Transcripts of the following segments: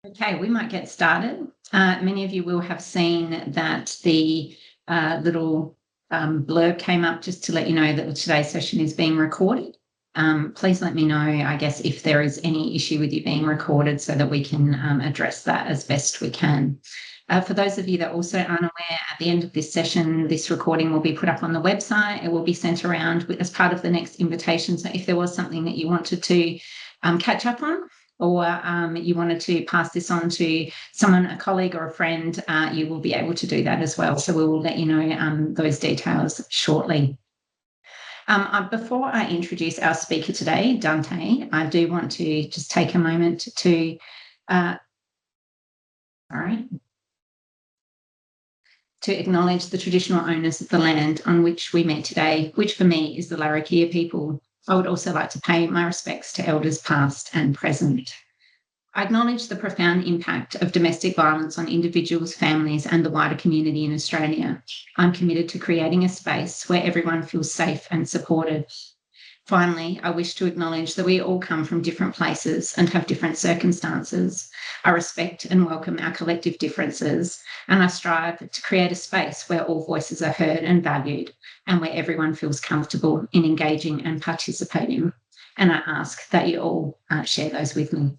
Okay, we might get started. Many of you will have seen that the little blurb came up just to let you know that today's session is being recorded. Please let me know, I guess, if there is any issue with you being recorded so that we can address that as best we can. For those of you that also aren't aware, at the end of this session, this recording will be put up on the website. It will be sent around as part of the next invitation. So if there was something that you wanted to catch up on, or you wanted to pass this on to someone, a colleague or a friend, you will be able to do that as well. So we will let you know those details shortly. Before I introduce our speaker today, Dante, I do want to just take a moment to acknowledge the traditional owners of the land on which we meet today, which for me is the Larrakia people. I would also like to pay my respects to elders past and present. I acknowledge the profound impact of domestic violence on individuals, families, and the wider community in Australia. I'm committed to creating a space where everyone feels safe and supported. Finally, I wish to acknowledge that we all come from different places and have different circumstances. I respect and welcome our collective differences, and I strive to create a space where all voices are heard and valued, and where everyone feels comfortable in engaging and participating. And I ask that you all share those with me.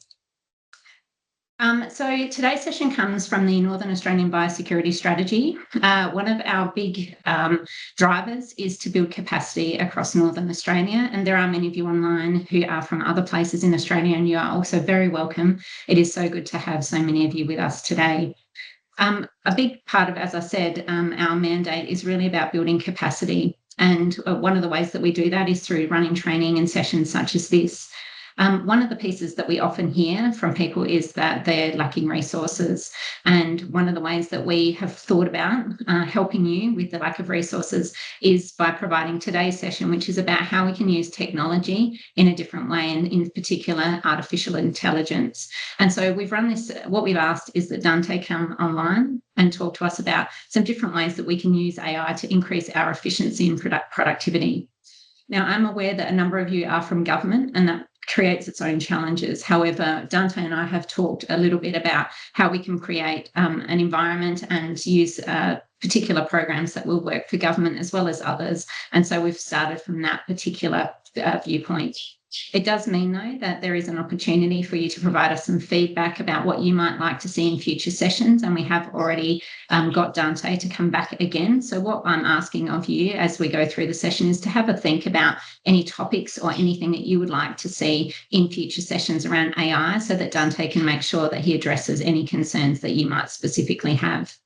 So today's session comes from the Northern Australian Biosecurity Strategy. One of our big drivers is to build capacity across Northern Australia, and there are many of you online who are from other places in Australia, and you are also very welcome. It is so good to have so many of you with us today. A big part of, as I said, our mandate is really about building capacity, and one of the ways that we do that is through running training and sessions such as this. One of the pieces that we often hear from people is that they're lacking resources. And one of the ways that we have thought about helping you with the lack of resources is by providing today's session, which is about how we can use technology in a different way, and in particular, artificial intelligence. And so we've run this, what we've asked is that Dante come online and talk to us about some different ways that we can use AI to increase our efficiency and productivity. Now, I'm aware that a number of you are from government, and that creates its own challenges. However, Dante and I have talked a little bit about how we can create an environment and use particular programs that will work for government as well as others. And so we've started from that particular viewpoint. It does mean, though, that there is an opportunity for you to provide us some feedback about what you might like to see in future sessions, and we have already got Dante to come back again. So what I'm asking of you as we go through the session is to have a think about any topics or anything that you would like to see in future sessions around AI, so that Dante can make sure that he addresses any concerns that you might specifically have.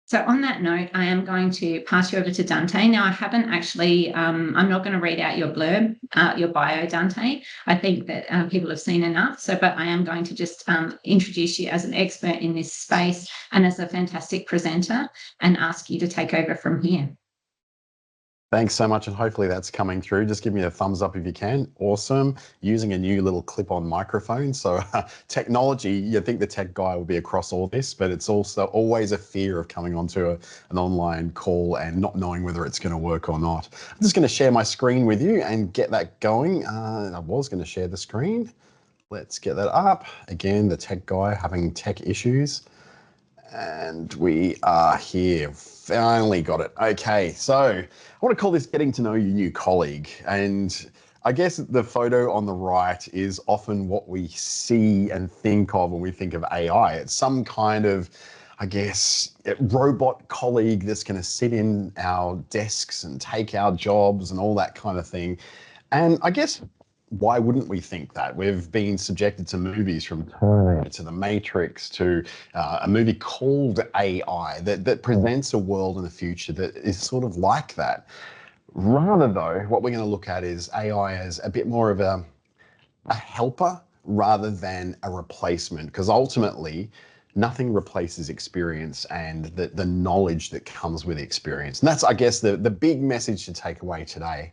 So on that note, I am going to pass you over to Dante. Now, I haven't actually, I'm not going to read out your blurb, your bio, Dante. I think that people have seen enough. But I am going to just introduce you as an expert in this space and as a fantastic presenter, and ask you to take over from here. Thanks so much, and hopefully that's coming through. Just give me a thumbs up if you can. Awesome. Using a new little clip-on microphone. So technology, you'd think the tech guy will be across all this, but it's also always a fear of coming onto an online call and not knowing whether it's going to work or not. I'm just going to share my screen with you and get that going. I was going to share the screen. Let's get that up. Again, the tech guy having tech issues. And we are here. Finally got it. Okay, so I want to call this Getting to Know Your New Colleague. And I guess the photo on the right is often what we see and think of when we think of AI. It's some kind of, I guess, robot colleague that's going to sit in our desks and take our jobs and all that kind of thing. And I guess, why wouldn't we think that? We've been subjected to movies from Terminator to The Matrix to a movie called AI that presents a world in the future that is sort of like that. Rather though, what we're going to look at is AI as a bit more of a helper rather than a replacement, because ultimately nothing replaces experience and the knowledge that comes with experience. And that's, I guess, the big message to take away today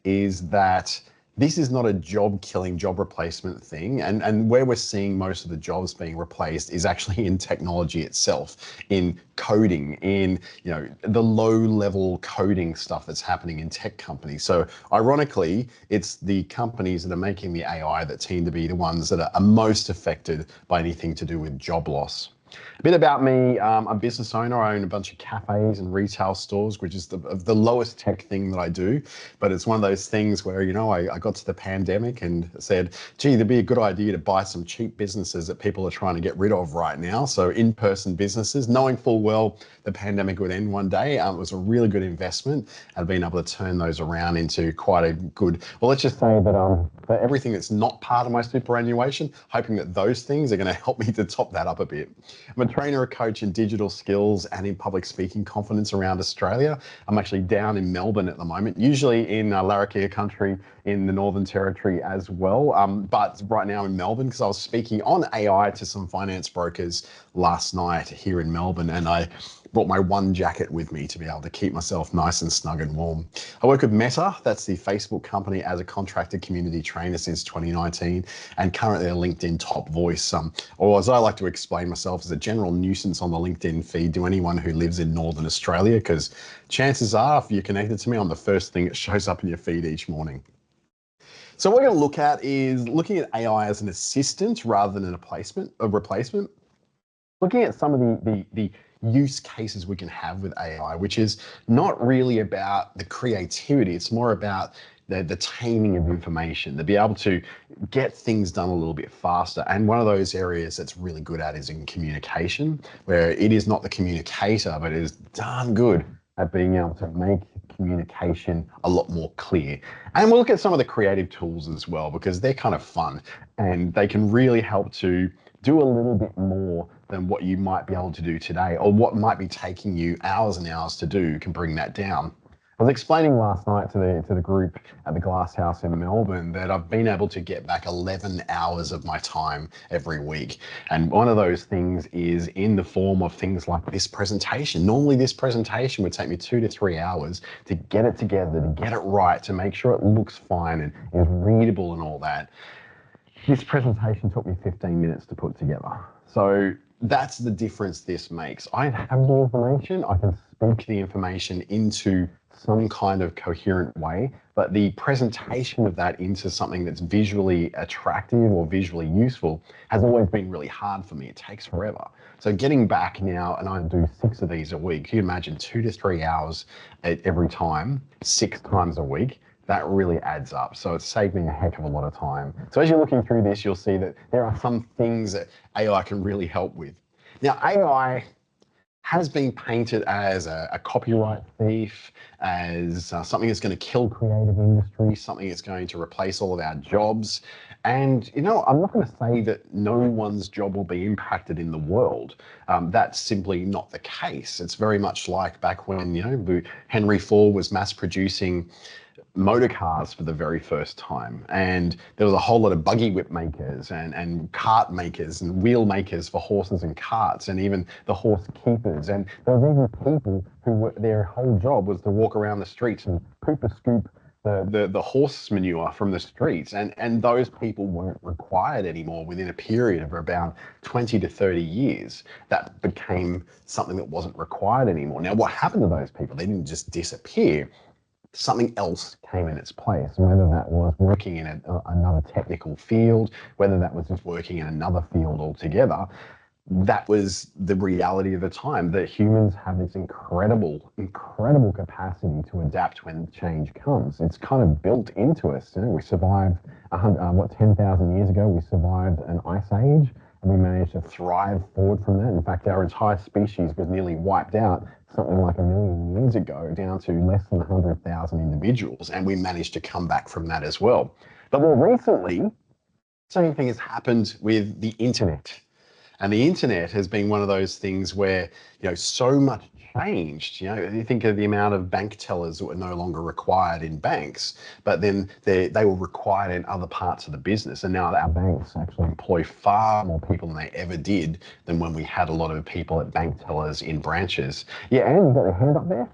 is that this is not a job killing, job replacement thing. And where we're seeing most of the jobs being replaced is actually in technology itself, in coding, in the low level coding stuff that's happening in tech companies. So ironically, it's the companies that are making the AI that tend to be the ones that are most affected by anything to do with job loss. A bit about me, I'm a business owner. I own a bunch of cafes and retail stores, which is the lowest tech thing that I do. But it's one of those things where, I got to the pandemic and said, gee, there'd be a good idea to buy some cheap businesses that people are trying to get rid of right now. So in-person businesses, knowing full well the pandemic would end one day. It was a really good investment. I've been able to turn those around into quite a good, well, let's just say that for everything that's not part of my superannuation, hoping that those things are going to help me to top that up a bit. I'm a trainer, a coach in digital skills and in public speaking confidence around Australia. I'm actually down in Melbourne at the moment, usually in Larrakia country in the Northern Territory as well. But right now I'm in Melbourne because I was speaking on AI to some finance brokers last night here in Melbourne, and I brought my one jacket with me to be able to keep myself nice and snug and warm. I work with Meta, that's the Facebook company, as a contracted community trainer since 2019, and currently a LinkedIn top voice, or as I like to explain myself, as a general nuisance on the LinkedIn feed to anyone who lives in Northern Australia, because chances are, if you're connected to me, I'm the first thing that shows up in your feed each morning. So what we're going to look at is looking at AI as an assistant rather than a replacement. Looking at some of the use cases we can have with AI, which is not really about the creativity, it's more about the taming of information, to be able to get things done a little bit faster. And one of those areas that's really good at is in communication, where it is not the communicator, but it is darn good at being able to make communication a lot more clear. And we'll look at some of the creative tools as well, because they're kind of fun and they can really help to do a little bit more than what you might be able to do today, or what might be taking you hours and hours to do can bring that down. I was explaining last night to the group at the Glass House in Melbourne that I've been able to get back 11 hours of my time every week. And one of those things is in the form of things like this presentation. Normally this presentation would take me 2 to 3 hours to get it together, to get it right, to make sure it looks fine and is readable and all that. This presentation took me 15 minutes to put together. So that's the difference this makes. I have the information, I can speak the information into some kind of coherent way, but the presentation of that into something that's visually attractive or visually useful has always been really hard for me. It takes forever. So getting back now, and I do 6 of these a week, you imagine 2 to 3 hours at every time, 6 times a week, that really adds up. So it's saved me a heck of a lot of time. So as you're looking through this, you'll see that there are some things that AI can really help with. Now, AI has been painted as a copyright thief, as something that's going to kill creative industry, something that's going to replace all of our jobs. And, I'm not going to say that no one's job will be impacted in the world. That's simply not the case. It's very much like back when, Henry Ford was mass producing motor cars for the very first time, and there was a whole lot of buggy whip makers and cart makers and wheel makers for horses and carts, and even the horse keepers, and there was even people who their whole job was to walk around the streets and poop a scoop the horse manure from the streets, and those people weren't required anymore. Within a period of about 20 to 30 years, that became something that wasn't required anymore. Now, what happened to those people? They didn't just disappear. Something else came in its place, whether that was working in another technical field, whether that was just working in another field altogether. That was the reality of the time, that humans have this incredible capacity to adapt when change comes. It's kind of built into us. We survived 10,000 years ago, we survived an ice age, and we managed to thrive forward from that. In fact, our entire species was nearly wiped out something like 1 million years ago, down to less than 100,000 individuals, and we managed to come back from that as well. But more recently, the same thing has happened with the internet. And the internet has been one of those things where, so much changed. You think of the amount of bank tellers that were no longer required in banks, but then they were required in other parts of the business. And now our banks actually employ far more people than they ever did than when we had a lot of people at bank tellers in branches. Yeah, Anne, you got your hand up there?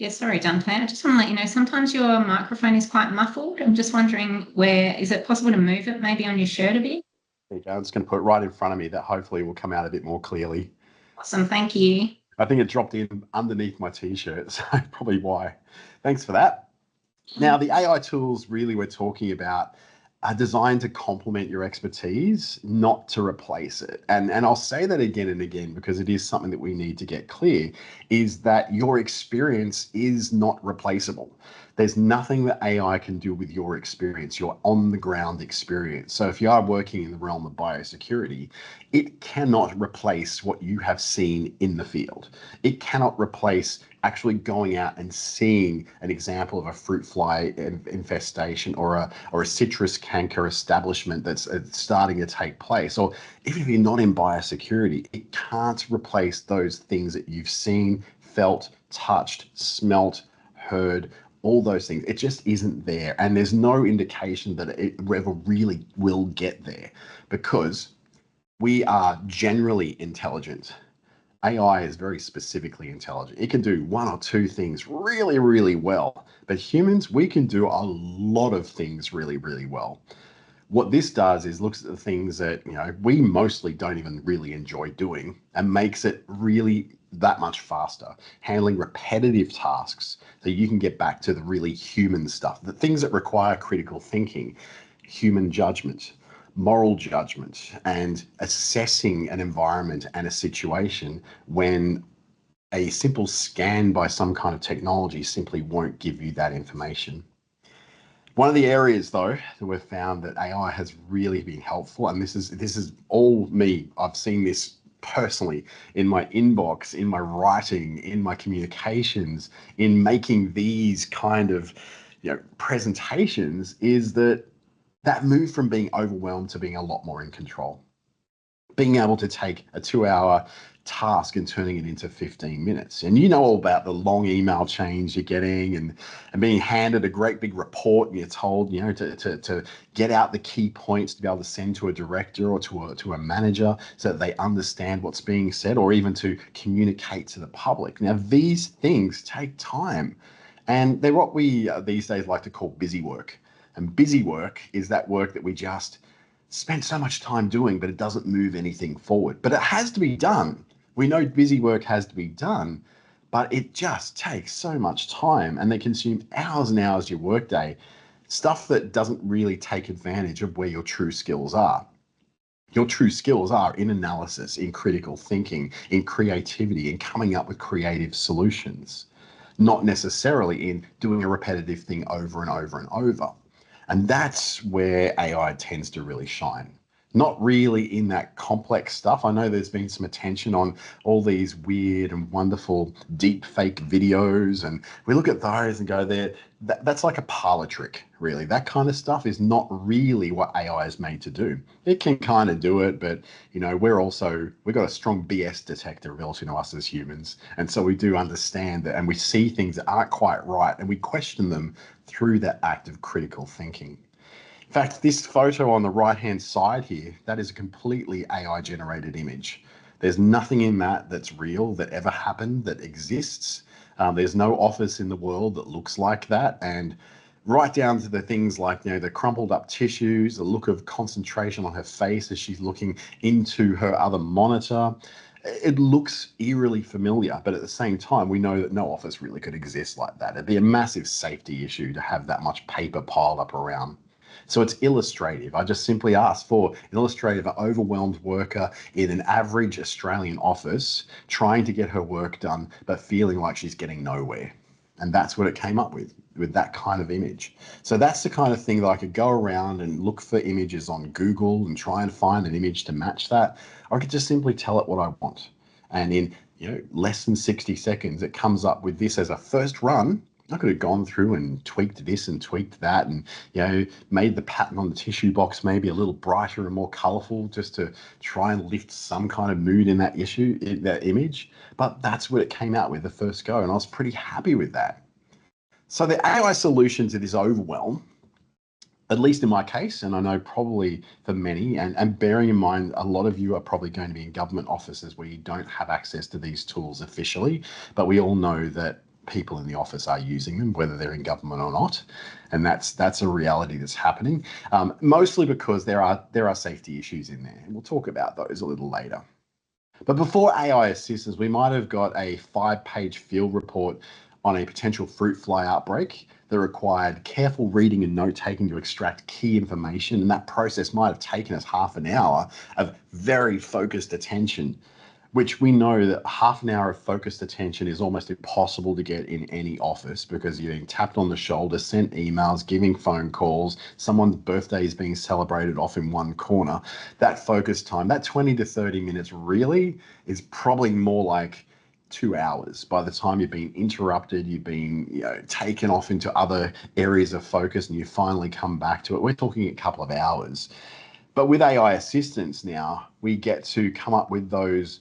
Yeah, sorry, Dante. I just want to let you know, sometimes your microphone is quite muffled. I'm just wondering is it possible to move it maybe on your shirt a bit? There you go. I'm just going to put it right in front of me. That hopefully will come out a bit more clearly. Awesome, thank you. I think it dropped in underneath my t-shirt, so probably why. Thanks for that. Now, the AI tools really we're talking about are designed to complement your expertise, not to replace it. And I'll say that again and again because it is something that we need to get clear, is that your experience is not replaceable. There's nothing that AI can do with your experience, your on-the-ground experience. So if you are working in the realm of biosecurity, it cannot replace what you have seen in the field. It cannot replace actually going out and seeing an example of a fruit fly infestation or a citrus canker establishment that's starting to take place. Or even if you're not in biosecurity, it can't replace those things that you've seen, felt, touched, smelt, heard, all those things. It just isn't there. And there's no indication that it ever really will get there because we are generally intelligent. AI is very specifically intelligent. It can do one or two things really, really well. But humans, we can do a lot of things really, really well. What this does is looks at the things that, we mostly don't even really enjoy doing and makes it really that much faster, handling repetitive tasks so you can get back to the really human stuff, the things that require critical thinking, human judgment, moral judgment, and assessing an environment and a situation when a simple scan by some kind of technology simply won't give you that information. One of the areas, though, that we've found that AI has really been helpful, and this is all me. I've seen this personally in my inbox, in my writing, in my communications, in making these kind of presentations, is that move from being overwhelmed to being a lot more in control. Being able to take a 2-hour task and turning it into 15 minutes. And you know all about the long email chains you're getting and being handed a great big report and you're told, to get out the key points to be able to send to a director or to a manager so that they understand what's being said or even to communicate to the public. Now, these things take time and they're what we these days like to call busy work. And busy work is that work that we just spend so much time doing, but it doesn't move anything forward. But it has to be done. We know busy work has to be done, but it just takes so much time and they consume hours and hours of your workday, stuff that doesn't really take advantage of where your true skills are. Your true skills are in analysis, in critical thinking, in creativity, in coming up with creative solutions, not necessarily in doing a repetitive thing over and over and over. And that's where AI tends to really shine. Not really in that complex stuff. I know there's been some attention on all these weird and wonderful deep fake videos, and we look at those and go, that's like a parlor trick, really. That kind of stuff is not really what AI is made to do. It can kind of do it, but we've got a strong BS detector built into us as humans. And so we do understand that, and we see things that aren't quite right, and we question them through that act of critical thinking. In fact, this photo on the right-hand side here, that is a completely AI-generated image. There's nothing in that that's real, that ever happened, that exists. There's no office in the world that looks like that. And right down to the things like, the crumpled up tissues, the look of concentration on her face as she's looking into her other monitor. It looks eerily familiar, but at the same time, we know that no office really could exist like that. It'd be a massive safety issue to have that much paper piled up around. So it's illustrative. I just simply asked for an illustrative, an overwhelmed worker in an average Australian office trying to get her work done, but feeling like she's getting nowhere. And that's what it came up with that kind of image. So that's the kind of thing that I could go around and look for images on Google and try and find an image to match that. Or I could just simply tell it what I want. And in less than 60 seconds, it comes up with this as a first run. I could have gone through and tweaked this and tweaked that and, made the pattern on the tissue box maybe a little brighter and more colorful just to try and lift some kind of mood in that image. But that's what it came out with the first go. And I was pretty happy with that. So the AI solution to this overwhelm, at least in my case, and I know probably for many, and bearing in mind a lot of you are probably going to be in government offices where you don't have access to these tools officially, but we all know that people in the office are using them, whether they're in government or not. And that's a reality that's happening, mostly because there are safety issues in there. And we'll talk about those a little later. But before AI assistance, we might have got a 5-page field report on a potential fruit fly outbreak that required careful reading and note-taking to extract key information. And that process might have taken us half an hour of very focused attention, which we know that half an hour of focused attention is almost impossible to get in any office, because you're being tapped on the shoulder, sent emails, giving phone calls, someone's birthday is being celebrated off in one corner. That focus time, that 20 to 30 minutes really is probably more like 2 hours. By the time you've been interrupted, you've been taken off into other areas of focus, and you finally come back to it, we're talking a couple of hours. But with AI assistance now, we get to come up with those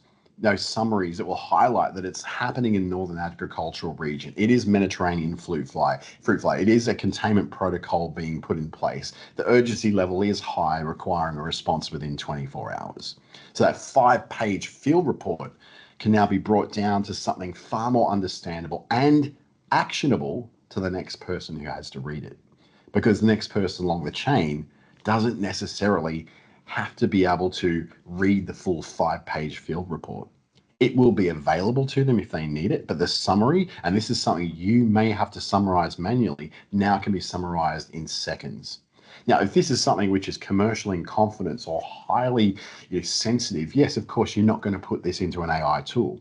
summaries that will highlight that it's happening in Northern Agricultural Region. It is Mediterranean fruit fly. It is a containment protocol being put in place. The urgency level is high, requiring a response within 24 hours. So that 5-page field report can now be brought down to something far more understandable and actionable to the next person who has to read it. Because the next person along the chain doesn't necessarily have to be able to read the full 5-page field report. It will be available to them if they need it, but the summary, and this is something you may have to summarize manually, now can be summarized in seconds. Now, if this is something which is commercially in confidence or highly sensitive, yes, of course, you're not going to put this into an AI tool.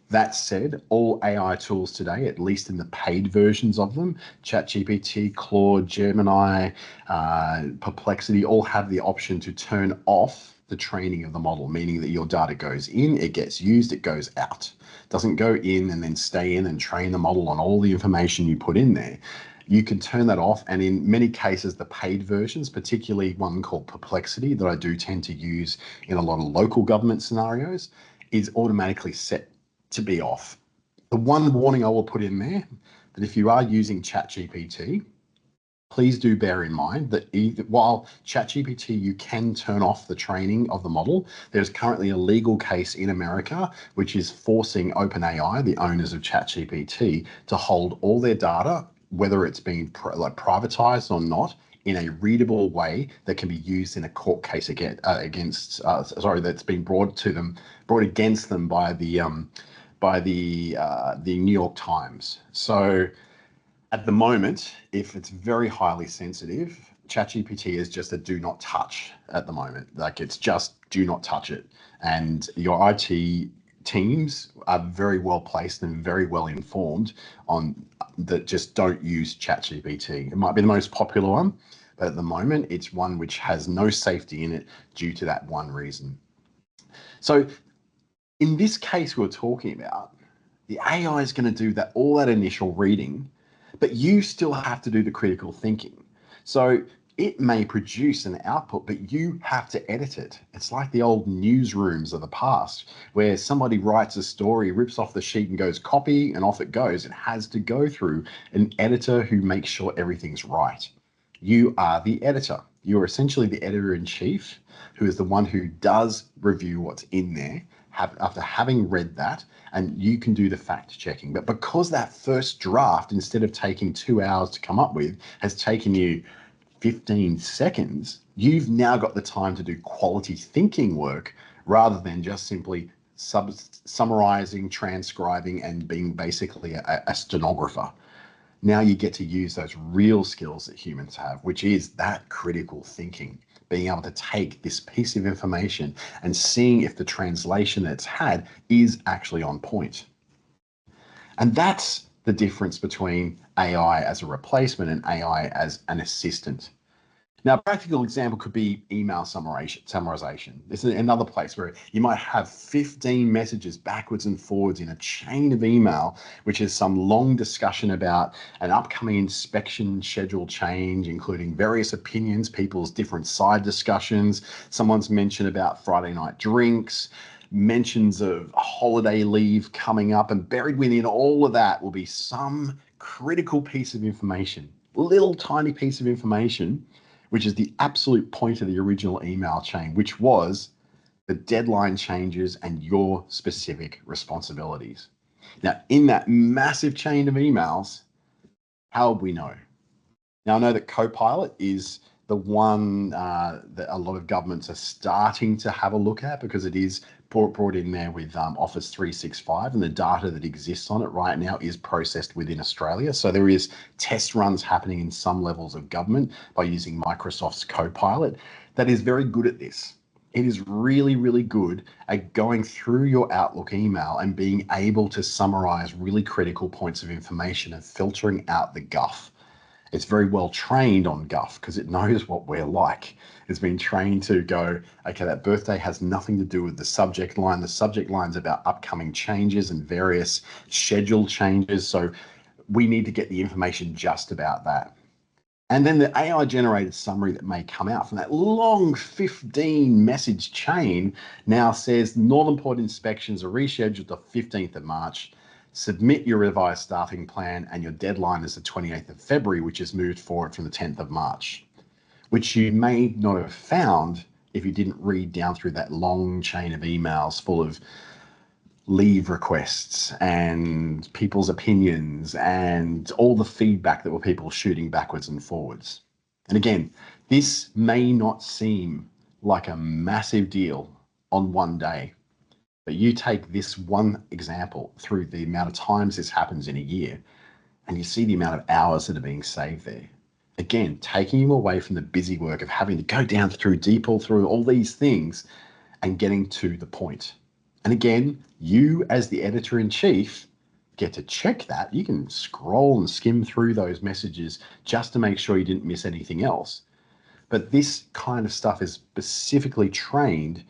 That said, all AI tools today, at least in the paid versions of them, ChatGPT, Claude, Gemini, Perplexity, all have the option to turn off the training of the model, meaning that your data goes in, it gets used, it goes out. It doesn't go in and then stay in and train the model on all the information you put in there. You can turn that off, and in many cases, the paid versions, particularly one called Perplexity that I do tend to use in a lot of local government scenarios, is automatically set to be off. The one warning I will put in there, that if you are using ChatGPT, please do bear in mind that while ChatGPT, you can turn off the training of the model, there's currently a legal case in America which is forcing OpenAI, the owners of ChatGPT, to hold all their data, whether it's been privatized or not, in a readable way that can be used in a court case that's been brought against them by the New York Times. So at the moment, if it's very highly sensitive, ChatGPT is just a do not touch at the moment. Like, it's just do not touch it. And your IT teams are very well placed and very well informed on that. Just don't use ChatGPT. It might be the most popular one, but at the moment it's one which has no safety in it due to that one reason. So in this case we're talking about, the AI is going to do all that initial reading, but you still have to do the critical thinking. So it may produce an output, but you have to edit it. It's like the old newsrooms of the past, where somebody writes a story, rips off the sheet and goes copy, and off it goes. It has to go through an editor who makes sure everything's right. You are the editor. You're essentially the editor-in-chief, who is the one who does review what's in there after having read that, and you can do the fact checking. But because that first draft, instead of taking 2 hours to come up with, has taken you 15 seconds, you've now got the time to do quality thinking work rather than just simply summarizing, transcribing, and being basically a stenographer. Now you get to use those real skills that humans have, which is that critical thinking, being able to take this piece of information and seeing if the translation that it's had is actually on point. And that's the difference between AI as a replacement and AI as an assistant. Now, a practical example could be email summarization. This is another place where you might have 15 messages backwards and forwards in a chain of email, which is some long discussion about an upcoming inspection schedule change, including various opinions, people's different side discussions. Someone's mentioned about Friday night drinks, mentions of holiday leave coming up, and buried within all of that will be some critical piece of information, little tiny piece of information, which is the absolute point of the original email chain, which was the deadline changes and your specific responsibilities. Now, in that massive chain of emails, how would we know? Now, I know that Copilot is the one that a lot of governments are starting to have a look at, because it is brought in there with Office 365, and the data that exists on it right now is processed within Australia. So there is test runs happening in some levels of government by using Microsoft's Copilot that is very good at this. It is really, really good at going through your Outlook email and being able to summarize really critical points of information and filtering out the guff. It's very well trained on guff because it knows what we're like. It's been trained to go, okay, that birthday has nothing to do with the subject line. The subject line's about upcoming changes and various schedule changes. So we need to get the information just about that. And then the AI generated summary that may come out from that long 15 message chain now says Northern Port inspections are rescheduled to 15th of March. Submit your revised staffing plan, and your deadline is the 28th of February, which is moved forward from the 10th of March, which you may not have found if you didn't read down through that long chain of emails full of leave requests and people's opinions and all the feedback that were people shooting backwards and forwards. And again, this may not seem like a massive deal on one day, but you take this one example through the amount of times this happens in a year, and you see the amount of hours that are being saved there. Again, taking you away from the busy work of having to go down through DeepL, through all these things, and getting to the point. And again, you as the editor-in-chief get to check that. You can scroll and skim through those messages just to make sure you didn't miss anything else. But this kind of stuff is specifically trained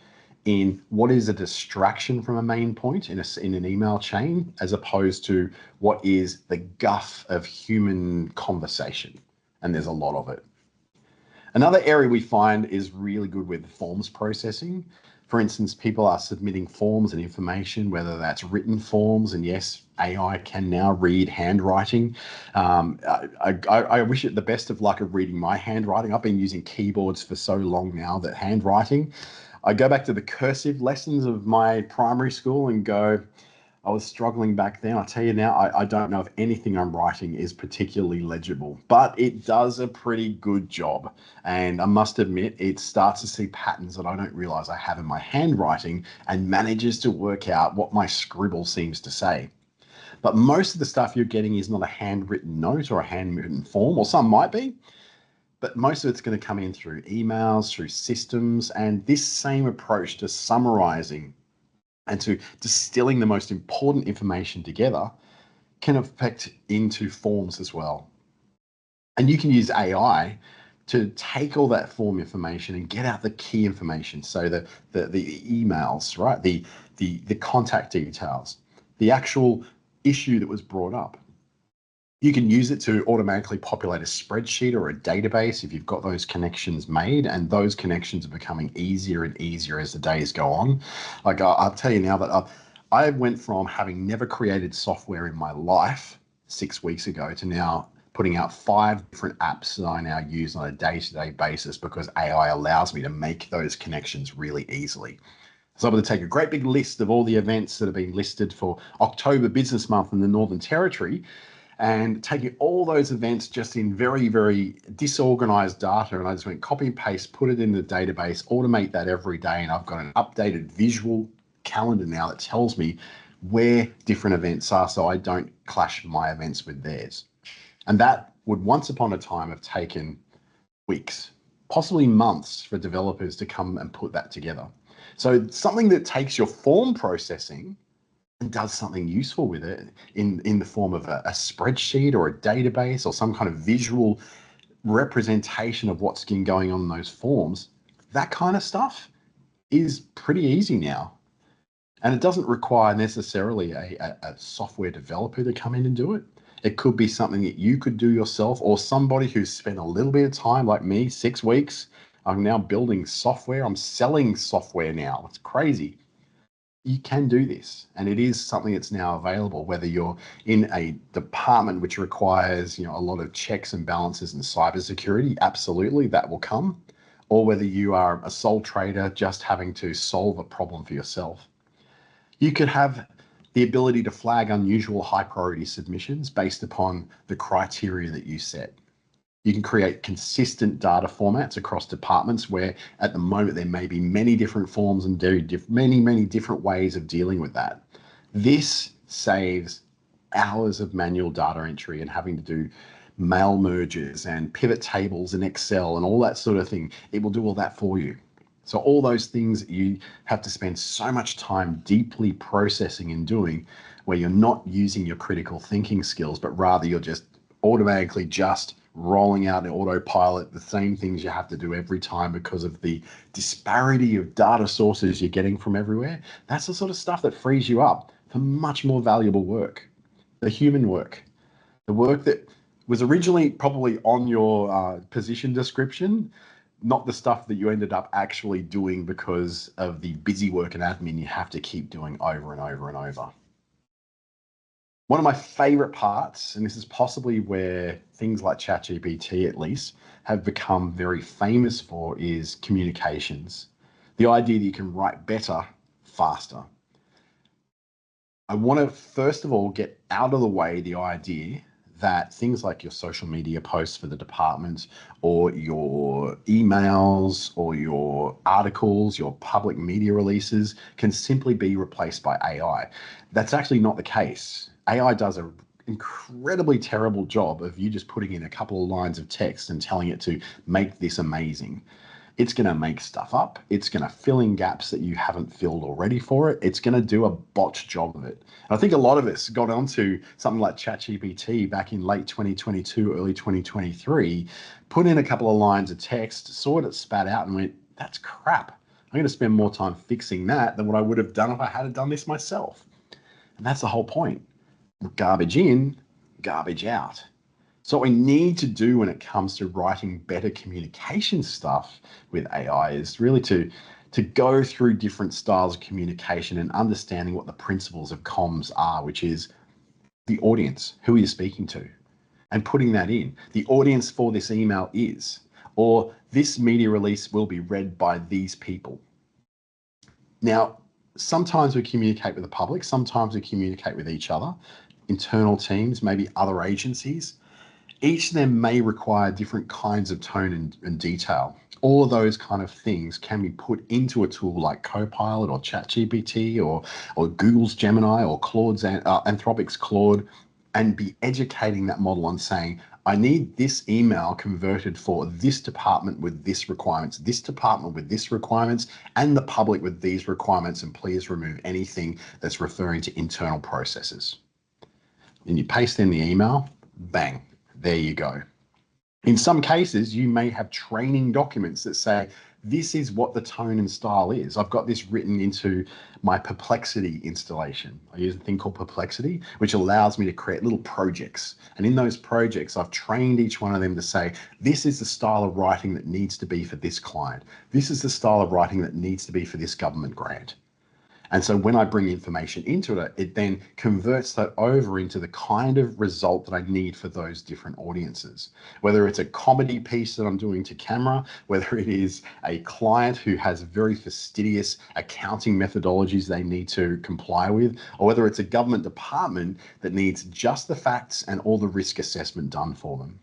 in what is a distraction from a main point in an email chain, as opposed to what is the guff of human conversation. And there's a lot of it. Another area we find is really good with forms processing. For instance, people are submitting forms and information, whether that's written forms, and yes, AI can now read handwriting. I wish it the best of luck of reading my handwriting. I've been using keyboards for so long now that handwriting, I go back to the cursive lessons of my primary school and go, I was struggling back then. I tell you now, I don't know if anything I'm writing is particularly legible, but it does a pretty good job. And I must admit, it starts to see patterns that I don't realize I have in my handwriting and manages to work out what my scribble seems to say. But most of the stuff you're getting is not a handwritten note or a handwritten form, or some might be, but most of it's going to come in through emails, through systems, and this same approach to summarizing and to distilling the most important information together can affect into forms as well. And you can use AI to take all that form information and get out the key information. So the emails, right? The contact details, the actual issue that was brought up. You can use it to automatically populate a spreadsheet or a database if you've got those connections made, and those connections are becoming easier and easier as the days go on. Like I'll tell you now that I went from having never created software in my life 6 weeks ago to now putting out 5 different apps that I now use on a day-to-day basis because AI allows me to make those connections really easily. So I'm going to take a great big list of all the events that have been listed for October Business Month in the Northern Territory, and taking all those events just in very, very disorganized data. And I just went copy and paste, put it in the database, automate that every day. And I've got an updated visual calendar now that tells me where different events are, so I don't clash my events with theirs. And that would once upon a time have taken weeks, possibly months, for developers to come and put that together. So something that takes your form processing and does something useful with it in the form of a spreadsheet or a database or some kind of visual representation of what's been going on in those forms, that kind of stuff is pretty easy now. And it doesn't require necessarily a software developer to come in and do it. It could be something that you could do yourself, or somebody who's spent a little bit of time like me, 6 weeks. I'm now building software. I'm selling software now. It's crazy. You can do this, and it is something that's now available, whether you're in a department which requires, a lot of checks and balances and cybersecurity. Absolutely, that will come. Or whether you are a sole trader just having to solve a problem for yourself. You could have the ability to flag unusual high priority submissions based upon the criteria that you set. You can create consistent data formats across departments where at the moment there may be many different forms and many different ways of dealing with that. This saves hours of manual data entry and having to do mail merges and pivot tables in Excel and all that sort of thing. It will do all that for you. So all those things that you have to spend so much time deeply processing and doing, where you're not using your critical thinking skills, but rather you're just automatically just rolling out in autopilot the same things you have to do every time because of the disparity of data sources you're getting from everywhere. That's the sort of stuff that frees you up for much more valuable work, the human work, the work that was originally probably on your position description, not the stuff that you ended up actually doing because of the busy work and admin you have to keep doing over and over and over. One of my favorite parts, and this is possibly where things like ChatGPT at least have become very famous for, is communications. The idea that you can write better, faster. I want to first of all get out of the way the idea that things like your social media posts for the department or your emails or your articles, your public media releases can simply be replaced by AI. That's actually not the case. AI does an incredibly terrible job of you just putting in a couple of lines of text and telling it to make this amazing. It's going to make stuff up. It's going to fill in gaps that you haven't filled already for it. It's going to do a botched job of it. And I think a lot of us got onto something like ChatGPT back in late 2022, early 2023, put in a couple of lines of text, saw it spat out and went, that's crap. I'm going to spend more time fixing that than what I would have done if I had done this myself. And that's the whole point. Garbage in, garbage out. So what we need to do when it comes to writing better communication stuff with AI is really to go through different styles of communication and understanding what the principles of comms are, which is the audience, who are you speaking to, and putting that in. The audience for this email is, or this media release will be read by these people. Now, sometimes we communicate with the public, sometimes we communicate with each other, internal teams, maybe other agencies. Each of them may require different kinds of tone and detail. All of those kind of things can be put into a tool like Copilot or ChatGPT or Google's Gemini or Claude's Anthropic's Claude, and be educating that model on saying, I need this email converted for this department with this requirements, this department with this requirements, and the public with these requirements, and please remove anything that's referring to internal processes. And you paste in the email, bang, there you go. In some cases, you may have training documents that say, this is what the tone and style is. I've got this written into my Perplexity installation. I use a thing called Perplexity, which allows me to create little projects. And in those projects, I've trained each one of them to say, this is the style of writing that needs to be for this client. This is the style of writing that needs to be for this government grant. And so when I bring information into it, it then converts that over into the kind of result that I need for those different audiences. Whether it's a comedy piece that I'm doing to camera, whether it is a client who has very fastidious accounting methodologies they need to comply with, or whether it's a government department that needs just the facts and all the risk assessment done for them.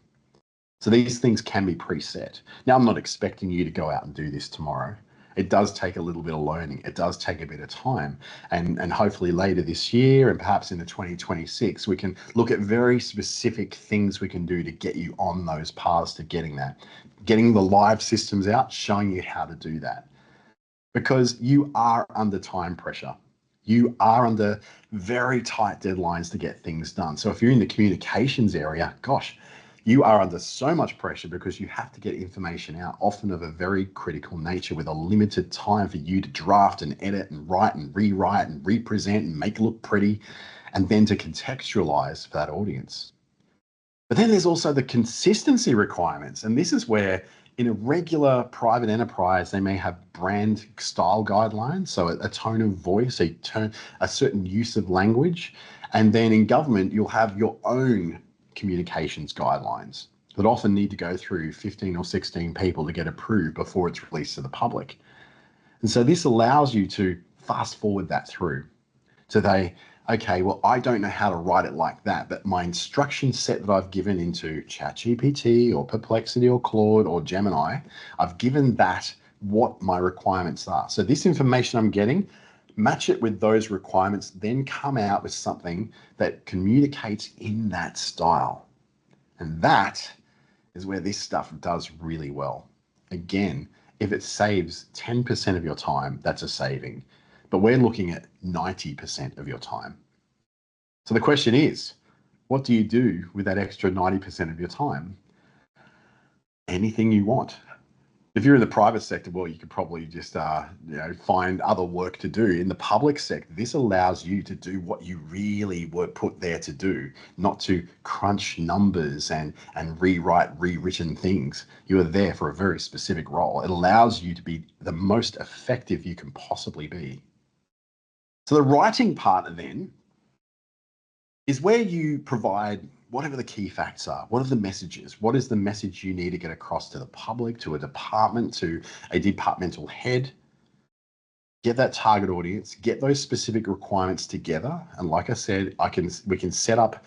So these things can be preset. Now, I'm not expecting you to go out and do this tomorrow. It does take a little bit of learning. It does take a bit of time. And hopefully later this year and perhaps into 2026, we can look at very specific things we can do to get you on those paths to getting that. Getting the live systems out, showing you how to do that. Because you are under time pressure. You are under very tight deadlines to get things done. So if you're in the communications area, gosh, you are under so much pressure because you have to get information out, often of a very critical nature, with a limited time for you to draft and edit and write and rewrite and represent and make it look pretty, and then to contextualize for that audience. But then there's also the consistency requirements. And this is where in a regular private enterprise, they may have brand style guidelines, so a tone of voice, a certain use of language. And then in government, you'll have your own communications guidelines that often need to go through 15 or 16 people to get approved before it's released to the public. And so this allows you to fast forward that through. So they okay, well, I don't know how to write it like that, but my instruction set that I've given into ChatGPT or Perplexity or Claude or Gemini, I've given that what my requirements are. So this information I'm getting, match it with those requirements, then come out with something that communicates in that style. And that is where this stuff does really well. Again, if it saves 10% of your time, that's a saving. But we're looking at 90% of your time. So the question is, what do you do with that extra 90% of your time? Anything you want. If you're in the private sector, well, you could probably just find other work to do. In the public sector, this allows you to do what you really were put there to do, not to crunch numbers and rewrite rewritten things. You are there for a very specific role. It allows you to be the most effective you can possibly be. So the writing part then is where you provide whatever the key facts are. What are the messages? What is the message you need to get across to the public, to a department, to a departmental head? Get that target audience, get those specific requirements together. And like I said, we can set up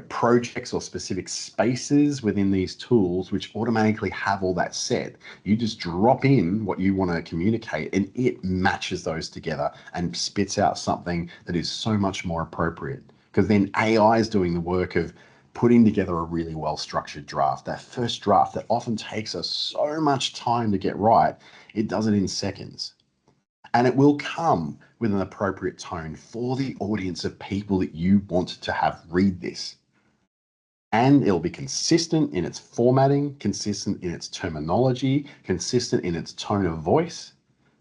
projects or specific spaces within these tools which automatically have all that set. You just drop in what you want to communicate and it matches those together and spits out something that is so much more appropriate. Because then AI is doing the work of putting together a really well-structured draft. That first draft that often takes us so much time to get right, it does it in seconds. And it will come with an appropriate tone for the audience of people that you want to have read this. And it'll be consistent in its formatting, consistent in its terminology, consistent in its tone of voice,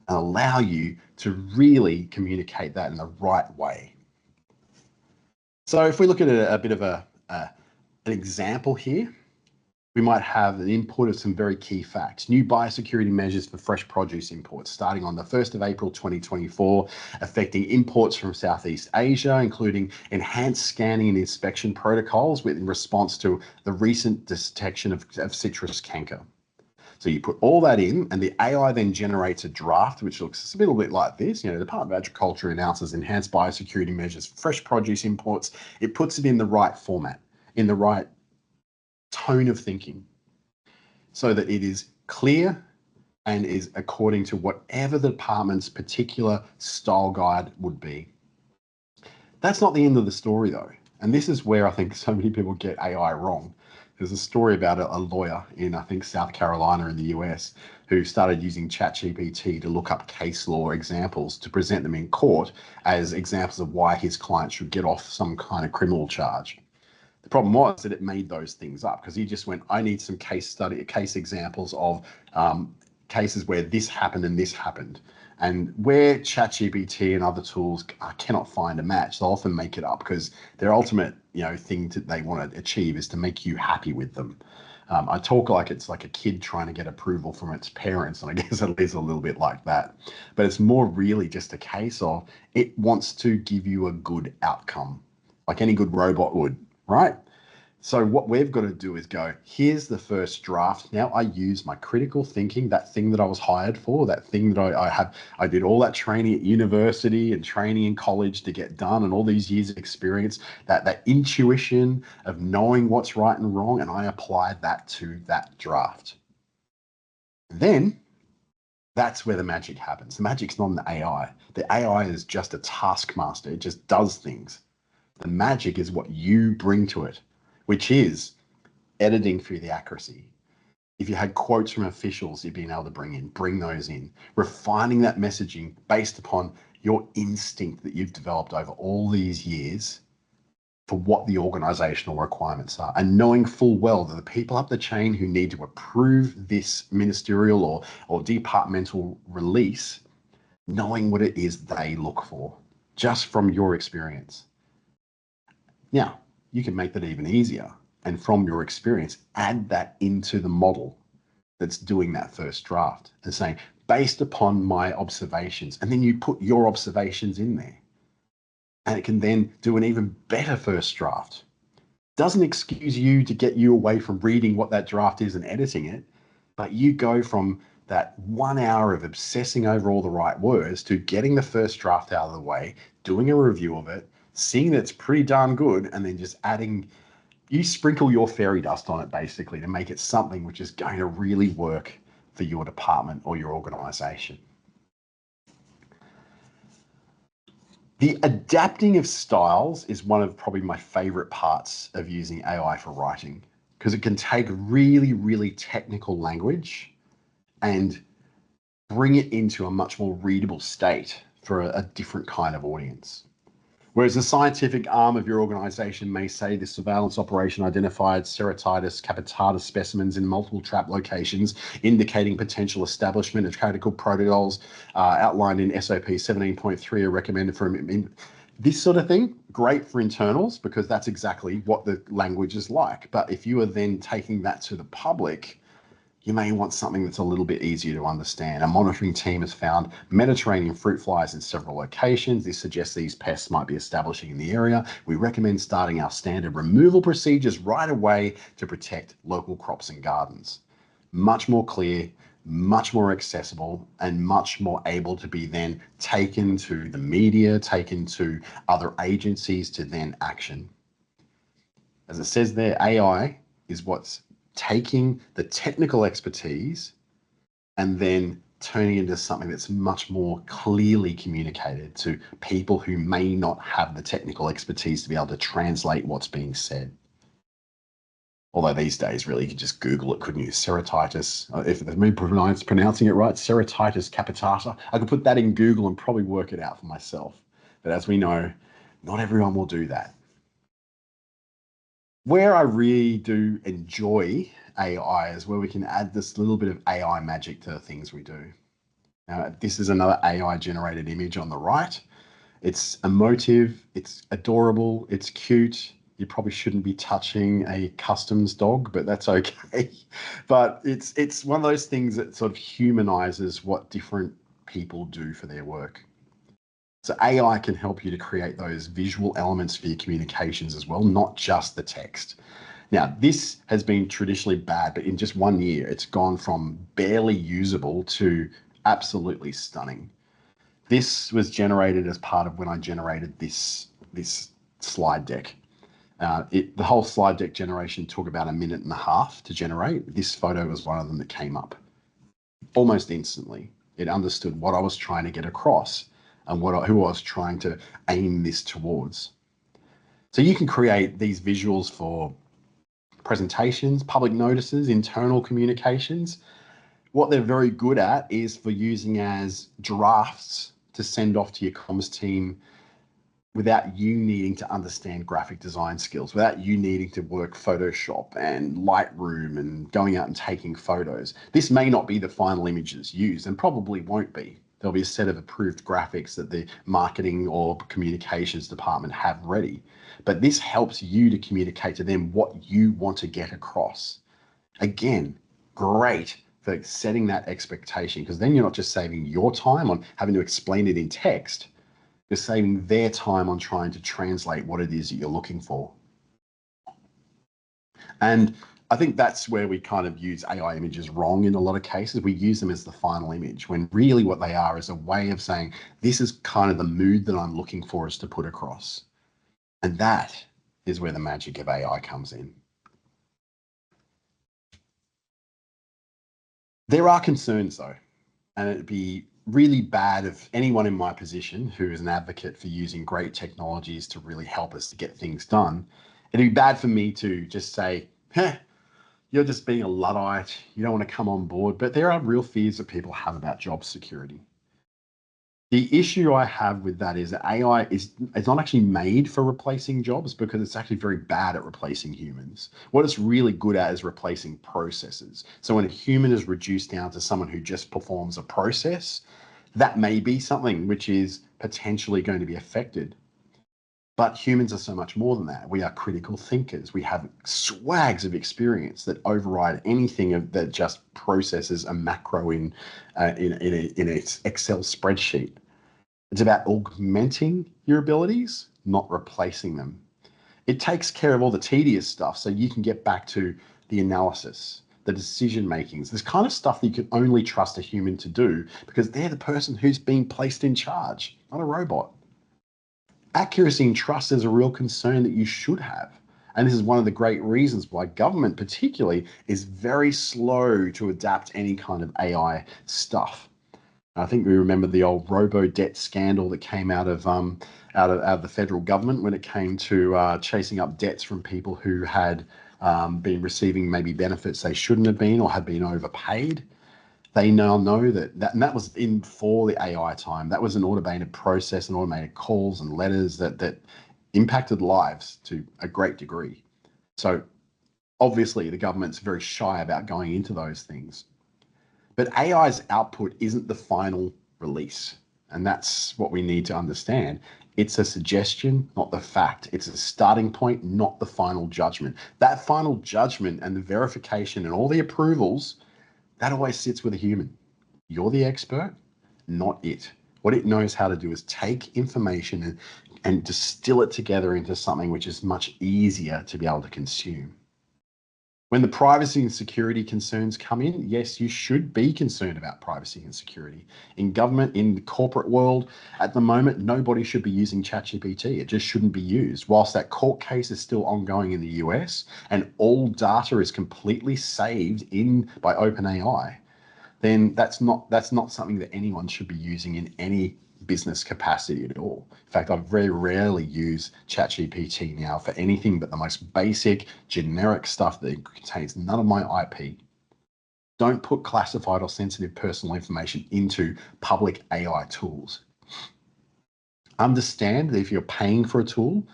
and allow you to really communicate that in the right way. So if we look at a bit of an example here, we might have an input of some very key facts. New biosecurity measures for fresh produce imports starting on the 1st of April 2024, affecting imports from Southeast Asia, including enhanced scanning and inspection protocols in response to the recent detection of citrus canker. So you put all that in and the AI then generates a draft, which looks a little bit like this. The Department of Agriculture announces enhanced biosecurity measures for fresh produce imports. It puts it in the right format, in the right tone of thinking, so that it is clear and is according to whatever the department's particular style guide would be. That's not the end of the story though. And this is where I think so many people get AI wrong. There's a story about a lawyer in, I think, South Carolina in the US who started using ChatGPT to look up case law examples to present them in court as examples of why his client should get off some kind of criminal charge. The problem was that it made those things up because he just went, I need some case examples of cases where this happened and this happened. And where ChatGPT and other tools cannot find a match, they'll often make it up because their ultimate thing that they want to achieve is to make you happy with them. I talk like it's like a kid trying to get approval from its parents, and I guess it is a little bit like that. But it's more really just a case of it wants to give you a good outcome, like any good robot would, right? So what we've got to do is go, here's the first draft. Now I use my critical thinking, that thing that I was hired for, that thing that I did all that training at university and training in college to get done and all these years of experience, that intuition of knowing what's right and wrong. And I applied that to that draft. Then that's where the magic happens. The magic's not in the AI. The AI is just a taskmaster. It just does things. The magic is what you bring to it, which is editing through the accuracy. If you had quotes from officials you've been able to bring those in, refining that messaging based upon your instinct that you've developed over all these years for what the organizational requirements are, and knowing full well that the people up the chain who need to approve this ministerial or departmental release, knowing what it is they look for, just from your experience. Now, you can make that even easier. And from your experience, add that into the model that's doing that first draft and saying, based upon my observations, and then you put your observations in there. And it can then do an even better first draft. Doesn't excuse you to get you away from reading what that draft is and editing it, but you go from that 1 hour of obsessing over all the right words to getting the first draft out of the way, doing a review of it, seeing that it's pretty darn good, and then just adding, you sprinkle your fairy dust on it basically to make it something which is going to really work for your department or your organization. The adapting of styles is one of probably my favorite parts of using AI for writing, because it can take really, really technical language and bring it into a much more readable state for a different kind of audience. Whereas the scientific arm of your organization may say the surveillance operation identified Ceratitis capitata specimens in multiple trap locations, indicating potential establishment of critical protocols outlined in SOP 17.3 are recommended for this sort of thing. Great for internals, because that's exactly what the language is like. But if you are then taking that to the public, you may want something that's a little bit easier to understand. A monitoring team has found Mediterranean fruit flies in several locations. This suggests these pests might be establishing in the area. We recommend starting our standard removal procedures right away to protect local crops and gardens. Much more clear, much more accessible, and much more able to be then taken to the media, taken to other agencies to then action. As it says there, AI is what's taking the technical expertise and then turning it into something that's much more clearly communicated to people who may not have the technical expertise to be able to translate what's being said. Although these days, really, you could just Google it, couldn't you? Ceratitis, if me pronouncing it right, Ceratitis capitata. I could put that in Google and probably work it out for myself. But as we know, not everyone will do that. Where I really do enjoy AI is where we can add this little bit of AI magic to the things we do. Now, this is another AI generated image on the right. It's emotive, it's adorable, it's cute. You probably shouldn't be touching a customs dog, but that's okay. But it's one of those things that sort of humanizes what different people do for their work. So AI can help you to create those visual elements for your communications as well, not just the text. Now, this has been traditionally bad, but in just 1 year, it's gone from barely usable to absolutely stunning. This was generated as part of when I generated this slide deck. The whole slide deck generation took about 1.5 minutes to generate. This photo was one of them that came up almost instantly. It understood what I was trying to get across and who I was trying to aim this towards. So you can create these visuals for presentations, public notices, internal communications. What they're very good at is for using as drafts to send off to your comms team without you needing to understand graphic design skills, without you needing to work Photoshop and Lightroom and going out and taking photos. This may not be the final images used, and probably won't be. There'll be a set of approved graphics that the marketing or communications department have ready. But this helps you to communicate to them what you want to get across. Again, great for setting that expectation, because then you're not just saving your time on having to explain it in text, you're saving their time on trying to translate what it is that you're looking for. And I think that's where we kind of use AI images wrong in a lot of cases. We use them as the final image, when really what they are is a way of saying, this is kind of the mood that I'm looking for us to put across. And that is where the magic of AI comes in. There are concerns though, and it'd be really bad if anyone in my position who is an advocate for using great technologies to really help us to get things done, it'd be bad for me to just say, you're just being a Luddite, you don't want to come on board. But there are real fears that people have about job security. The issue I have with that is that AI is not actually made for replacing jobs, because it's actually very bad at replacing humans. What it's really good at is replacing processes. So when a human is reduced down to someone who just performs a process, that may be something which is potentially going to be affected. But humans are so much more than that. We are critical thinkers. We have swags of experience that override anything that just processes a macro in an Excel spreadsheet. It's about augmenting your abilities, not replacing them. It takes care of all the tedious stuff so you can get back to the analysis, the decision makings, this kind of stuff that you can only trust a human to do, because they're the person who's being placed in charge, not a robot. Accuracy and trust is a real concern that you should have. And this is one of the great reasons why government particularly is very slow to adapt any kind of AI stuff. I think we remember the old robo-debt scandal that came out of the federal government when it came to chasing up debts from people who had been receiving maybe benefits they shouldn't have been or had been overpaid. They now know and that was in for the AI time. That was an automated process and automated calls and letters that impacted lives to a great degree. So obviously the government's very shy about going into those things. But AI's output isn't the final release. And that's what we need to understand. It's a suggestion, not the fact. It's a starting point, not the final judgment. That final judgment and the verification and all the approvals, that always sits with a human. You're the expert, not it. What it knows how to do is take information and distill it together into something which is much easier to be able to consume. When the privacy and security concerns come in, yes, you should be concerned about privacy and security. In government, in the corporate world, at the moment, nobody should be using ChatGPT. It just shouldn't be used. Whilst that court case is still ongoing in the US and all data is completely saved by OpenAI, then that's not something that anyone should be using in any business capacity at all. In fact, I very rarely use ChatGPT now for anything but the most basic, generic stuff that contains none of my IP. Don't put classified or sensitive personal information into public AI tools. Understand that if you're paying for a tool,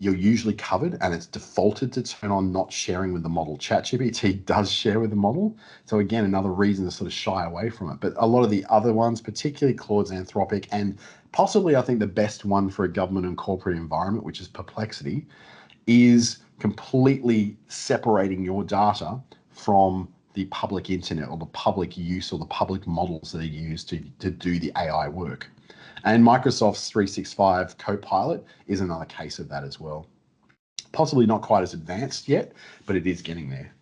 you're usually covered and it's defaulted to turn on not sharing with the model. ChatGPT does share with the model. So again, another reason to sort of shy away from it. But a lot of the other ones, particularly Claude's Anthropic, and possibly I think the best one for a government and corporate environment, which is Perplexity, is completely separating your data from the public internet or the public use or the public models that are used to do the AI work. And Microsoft's 365 Copilot is another case of that as well. Possibly not quite as advanced yet, but it is getting there.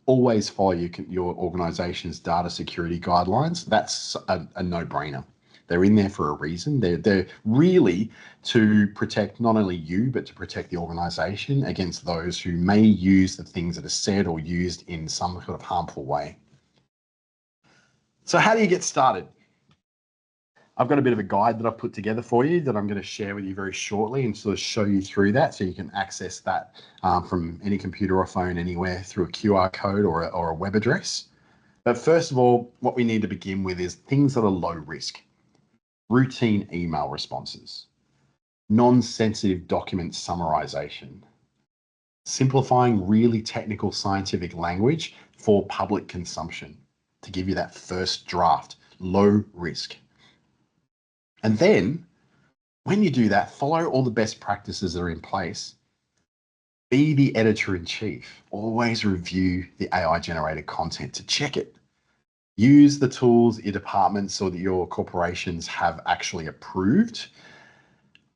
Always follow your organization's data security guidelines. That's a no-brainer. They're in there for a reason. They're really to protect not only you, but to protect the organization against those who may use the things that are said or used in some sort of harmful way. So how do you get started? I've got a bit of a guide that I've put together for you that I'm going to share with you very shortly and sort of show you through that so you can access that from any computer or phone anywhere through a QR code or a web address. But first of all, what we need to begin with is things that are low risk. Routine email responses, non-sensitive document summarization, simplifying really technical scientific language for public consumption to give you that first draft, low risk. And then when you do that, follow all the best practices that are in place. Be the editor-in-chief. Always review the AI-generated content to check it. Use the tools your departments or your corporations have actually approved.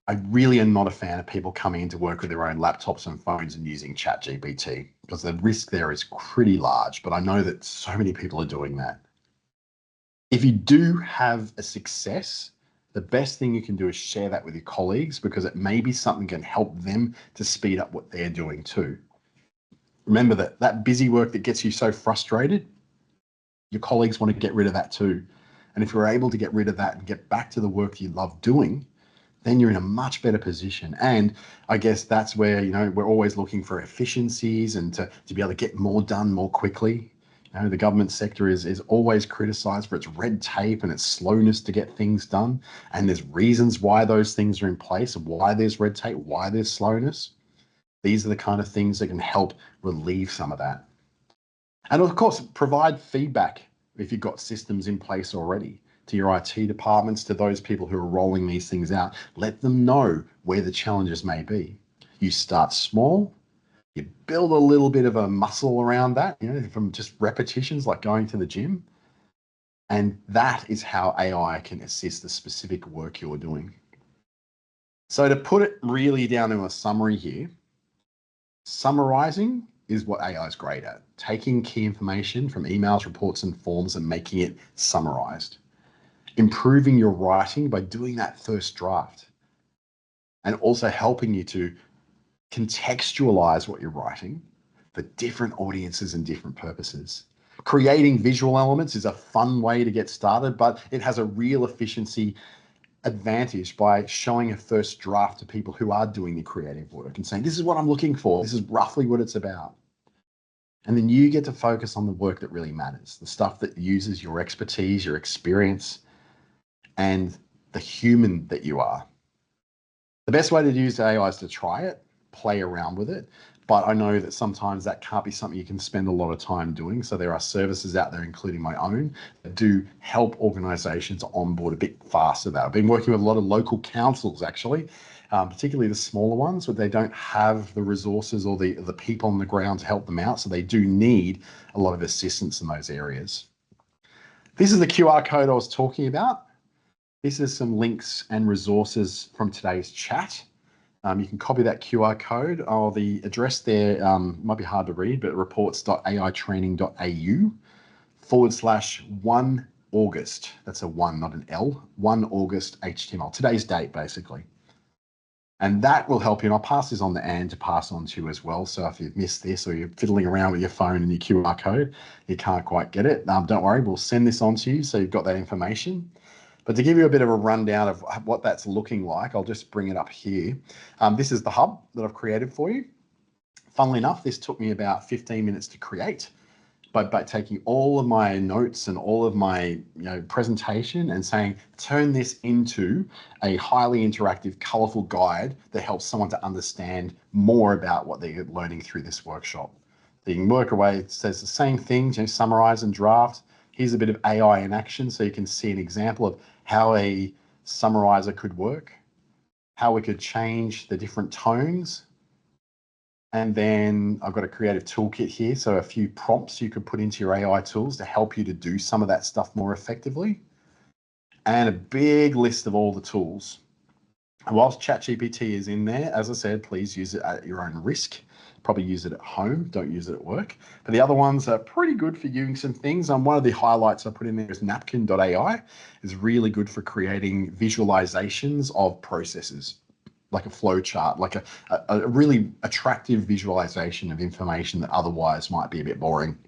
I really am not a fan of people coming into work with their own laptops and phones and using ChatGPT because the risk there is pretty large, but I know that so many people are doing that. If you do have a success, the best thing you can do is share that with your colleagues because it may be something that can help them to speed up what they're doing too. Remember that busy work that gets you so frustrated, your colleagues want to get rid of that too. And if you're able to get rid of that and get back to the work you love doing, then you're in a much better position. And I guess that's where, we're always looking for efficiencies and to be able to get more done more quickly. The government sector is always criticized for its red tape and its slowness to get things done. And there's reasons why those things are in place, why there's red tape, why there's slowness. These are the kind of things that can help relieve some of that. And of course, provide feedback if you've got systems in place already to your IT departments, to those people who are rolling these things out. Let them know where the challenges may be. You start small. You build a little bit of a muscle around that, from just repetitions like going to the gym. And that is how AI can assist the specific work you're doing. So to put it really down in a summary here, summarizing is what AI is great at. Taking key information from emails, reports, and forms and making it summarized. improving your writing by doing that first draft, and also helping you to contextualize what you're writing for different audiences and different purposes. Creating visual elements is a fun way to get started, but it has a real efficiency advantage by showing a first draft to people who are doing the creative work and saying, this is what I'm looking for. This is roughly what it's about. And then you get to focus on the work that really matters, the stuff that uses your expertise, your experience, and the human that you are. The best way to use AI is to try it, play around with it. But I know that sometimes that can't be something you can spend a lot of time doing. So there are services out there, including my own, that do help organizations onboard a bit faster. That I've been working with a lot of local councils, actually, particularly the smaller ones, where they don't have the resources or the people on the ground to help them out. So they do need a lot of assistance in those areas. This is the QR code I was talking about. This is some links and resources from today's chat. You can copy that QR code. The address there might be hard to read, but reports.aitraining.au/1 August. That's a 1, not an L. 1 August HTML. Today's date, basically. And that will help you. And I'll pass this on to Anne to pass on to as well. So if you've missed this or you're fiddling around with your phone and your QR code, you can't quite get it, don't worry. We'll send this on to you so you've got that information. But to give you a bit of a rundown of what that's looking like, I'll just bring it up here. This is the hub that I've created for you. Funnily enough, this took me about 15 minutes to create, by taking all of my notes and all of my presentation and saying, turn this into a highly interactive, colorful guide that helps someone to understand more about what they're learning through this workshop. So you can work away. It says the same things, summarize and draft. Here's a bit of AI in action so you can see an example of how a summarizer could work, how we could change the different tones. And then I've got a creative toolkit here. So a few prompts you could put into your AI tools to help you to do some of that stuff more effectively. And a big list of all the tools. And whilst ChatGPT is in there, as I said, please use it at your own risk. Probably use it at home, don't use it at work. But the other ones are pretty good for using some things. One of the highlights I put in there is napkin.ai. Is really good for creating visualizations of processes, like a flow chart, like a really attractive visualization of information that otherwise might be a bit boring.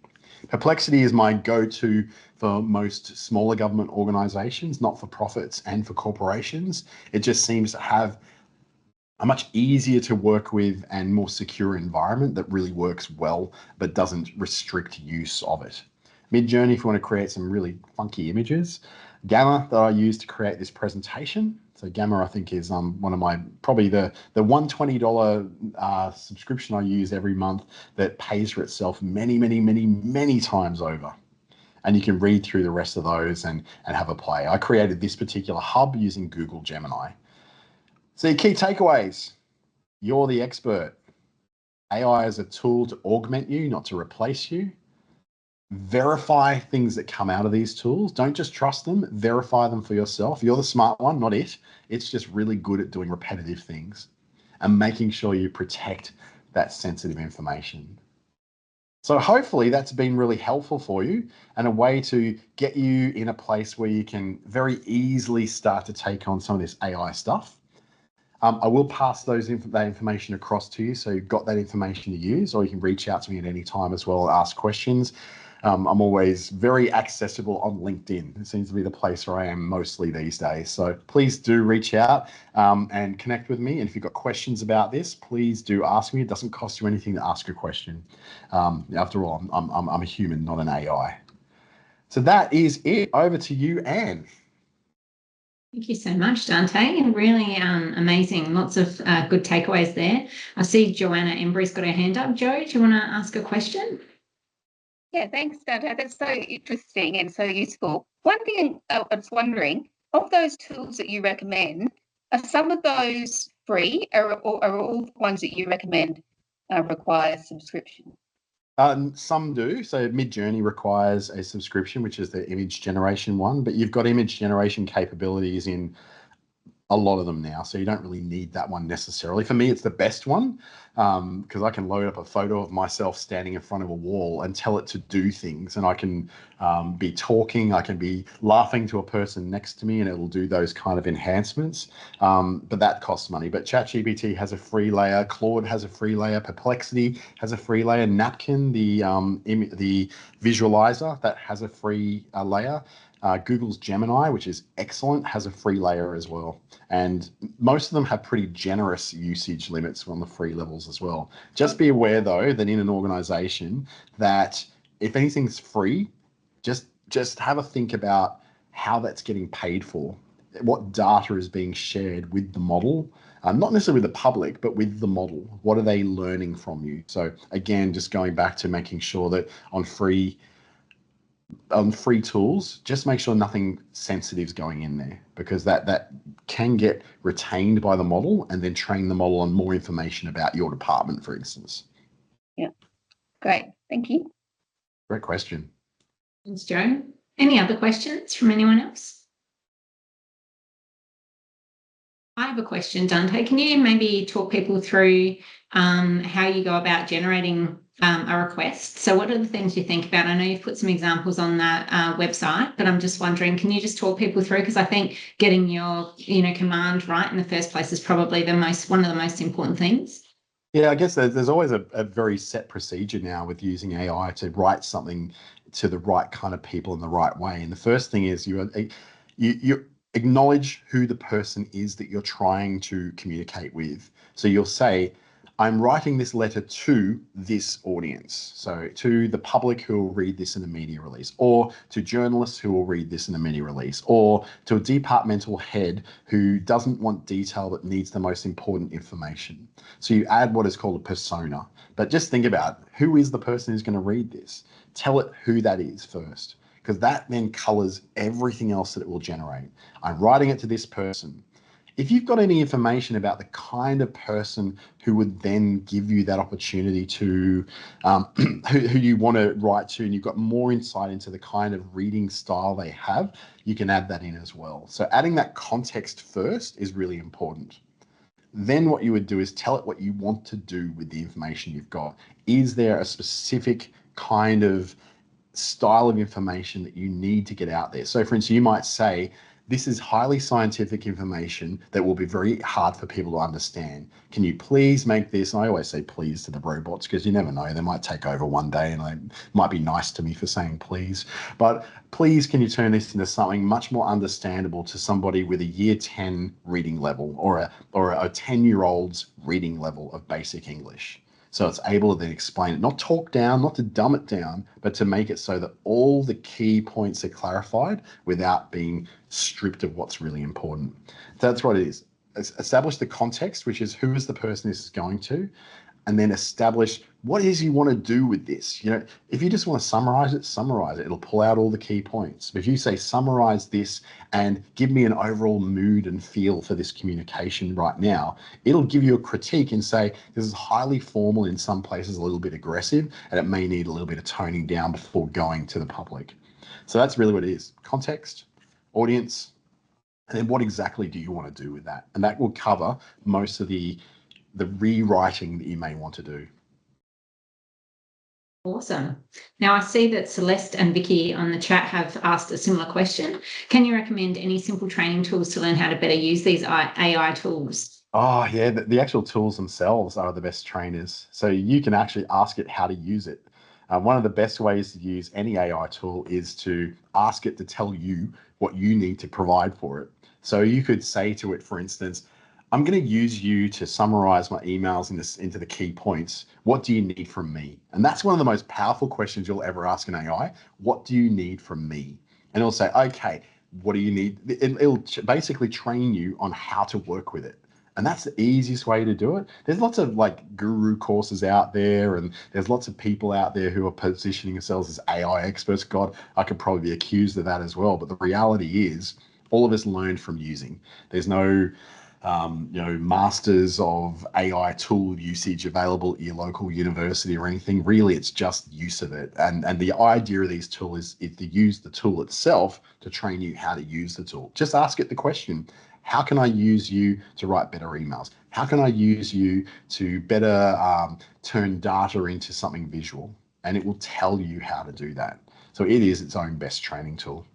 Perplexity is my go-to for most smaller government organizations, not-for-profits and for corporations. It just seems to have a much easier to work with and more secure environment that really works well, but doesn't restrict use of it. Midjourney, if you want to create some really funky images. Gamma that I use to create this presentation. So Gamma, I think, is one of my, probably the $120 subscription I use every month that pays for itself many times over. And you can read through the rest of those and have a play. I created this particular hub using Google Gemini. So your key takeaways: you're the expert. AI is a tool to augment you, not to replace you. Verify things that come out of these tools. Don't just trust them, verify them for yourself. You're the smart one, not it. It's just really good at doing repetitive things and making sure you protect that sensitive information. So hopefully that's been really helpful for you and a way to get you in a place where you can very easily start to take on some of this AI stuff. I will pass that information across to you, so you've got that information to use, or you can reach out to me at any time as well and ask questions. I'm always very accessible on LinkedIn. It seems to be the place where I am mostly these days. So please do reach out and connect with me. And if you've got questions about this, please do ask me. It doesn't cost you anything to ask a question. After all, I'm a human, not an AI. So that is it. Over to you, Anne. Thank you so much, Dante. Really amazing. Lots of good takeaways there. I see Joanna Embry's got her hand up. Jo, do you want to ask a question? Yeah, thanks, Dante. That's so interesting and so useful. One thing I was wondering, of those tools that you recommend, are some of those free, or are all ones that you recommend require subscription? Some do. So Midjourney requires a subscription, which is the image generation one, but you've got image generation capabilities in a lot of them now, so you don't really need that one necessarily. For me, it's the best one because I can load up a photo of myself standing in front of a wall and tell it to do things, and I can be talking, I can be laughing to a person next to me, and it'll do those kind of enhancements. But that costs money. But ChatGPT has a free layer, Claude has a free layer, Perplexity has a free layer, Napkin, the visualizer, that has a free layer. Google's Gemini, which is excellent, has a free layer as well. And most of them have pretty generous usage limits on the free levels as well. Just be aware, though, that in an organization, that if anything's free, just have a think about how that's getting paid for. What data is being shared with the model, not necessarily with the public, but with the model. What are they learning from you? So again, just going back to making sure that on free tools, just make sure nothing sensitive is going in there, because that can get retained by the model and then train the model on more information about your department, for instance. Yeah, great. Thank you. Great question. Thanks, Joe. Any other questions from anyone else? I have a question, Dante. Can you maybe talk people through how you go about generating a request? So what are the things you think about? I know you've put some examples on that website, but I'm just wondering, can you just talk people through? Because I think getting your command right in the first place is probably one of the most important things. Yeah, I guess there's always a very set procedure now with using AI to write something to the right kind of people in the right way. And the first thing is you acknowledge who the person is that you're trying to communicate with. So you'll say, I'm writing this letter to this audience. So to the public who will read this in a media release, or to journalists who will read this in a media release, or to a departmental head who doesn't want detail but needs the most important information. So you add what is called a persona. But just think about who is the person who's going to read this. Tell it who that is first, because that then colors everything else that it will generate. I'm writing it to this person. If you've got any information about the kind of person who would then give you that opportunity to, who you want to write to, and you've got more insight into the kind of reading style they have, you can add that in as well. So adding that context first is really important. Then what you would do is tell it what you want to do with the information you've got. Is there a specific kind of style of information that you need to get out there? So for instance, you might say, this is highly scientific information that will be very hard for people to understand. Can you please make this? And I always say please to the robots, because you never know, they might take over one day and they might be nice to me for saying please. But please, can you turn this into something much more understandable to somebody with a year 10 reading level, or a 10-year-old's reading level of basic English? So it's able to then explain it, not talk down, not to dumb it down, but to make it so that all the key points are clarified without being stripped of what's really important. So that's what it is. Establish the context, which is who is the person this is going to, and then establish what it is you want to do with this. If you just want to summarize it. It'll pull out all the key points. But if you say, summarize this and give me an overall mood and feel for this communication right now, it'll give you a critique and say, this is highly formal, in some places a little bit aggressive, and it may need a little bit of toning down before going to the public. So that's really what it is. Context, audience, and then what exactly do you want to do with that? And that will cover most of the rewriting that you may want to do. Awesome. Now I see that Celeste and Vicky on the chat have asked a similar question. Can you recommend any simple training tools to learn how to better use these AI tools? Oh yeah, the actual tools themselves are the best trainers. So you can actually ask it how to use it. One of the best ways to use any AI tool is to ask it to tell you what you need to provide for it. So you could say to it, for instance, I'm going to use you to summarize my emails into the key points. What do you need from me? And that's one of the most powerful questions you'll ever ask an AI. What do you need from me? And it'll say, okay, what do you need? It'll basically train you on how to work with it. And that's the easiest way to do it. There's lots of guru courses out there, and there's lots of people out there who are positioning themselves as AI experts. God, I could probably be accused of that as well. But the reality is, all of us learn from using. There's no masters of AI tool usage available at your local university or anything. Really, it's just use of it. And the idea of these tools is to use the tool itself to train you how to use the tool. Just ask it the question, How can I use you to write better emails? How can I use you to better turn data into something visual? And it will tell you how to do that. So it is its own best training tool.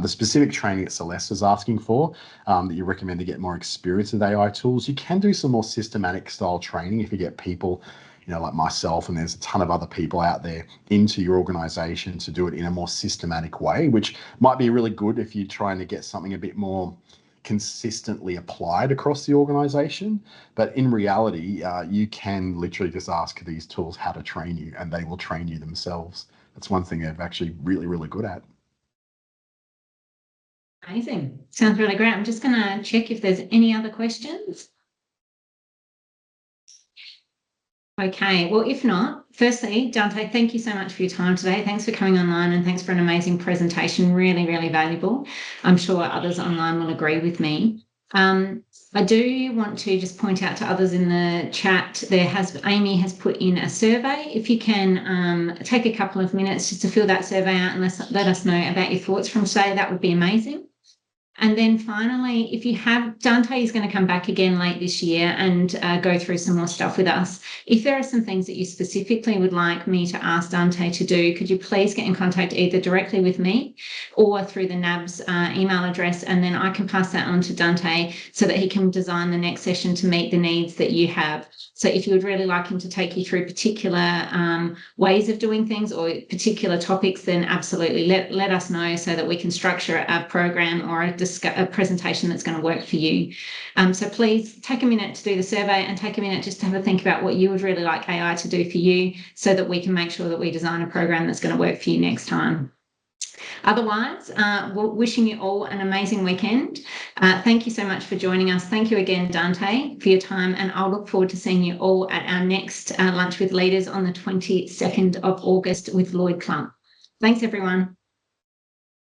The specific training that Celeste is asking for, that you recommend to get more experience with AI tools, you can do some more systematic style training if you get people, you know, like myself, and there's a ton of other people out there, into your organization to do it in a more systematic way, which might be really good if you're trying to get something a bit more consistently applied across the organization. But in reality, you can literally just ask these tools how to train you, and they will train you themselves. That's one thing they're actually really, really good at. Amazing. Sounds really great. I'm just going to check if there's any other questions. Okay, well, if not, firstly, Dante, thank you so much for your time today. Thanks for coming online, and thanks for an amazing presentation. Really, really valuable. I'm sure others online will agree with me. I do want to just point out to others in the chat, Amy has put in a survey. If you can take a couple of minutes just to fill that survey out and let us know about your thoughts from today, that would be amazing. And then finally, if you have, Dante is going to come back again late this year and go through some more stuff with us. If there are some things that you specifically would like me to ask Dante to do, could you please get in contact either directly with me or through the NAB's email address, and then I can pass that on to Dante so that he can design the next session to meet the needs that you have. So if you would really like him to take you through particular ways of doing things or particular topics, then absolutely let us know so that we can structure a program or a presentation that's going to work for you. So please take a minute to do the survey and take a minute just to have a think about what you would really like AI to do for you so that we can make sure that we design a program that's going to work for you next time. Otherwise, we're wishing you all an amazing weekend. Thank you so much for joining us. Thank you again, Dante, for your time, and I'll look forward to seeing you all at our next Lunch with Leaders on the 22nd of August with Lloyd Clump. Thanks, everyone.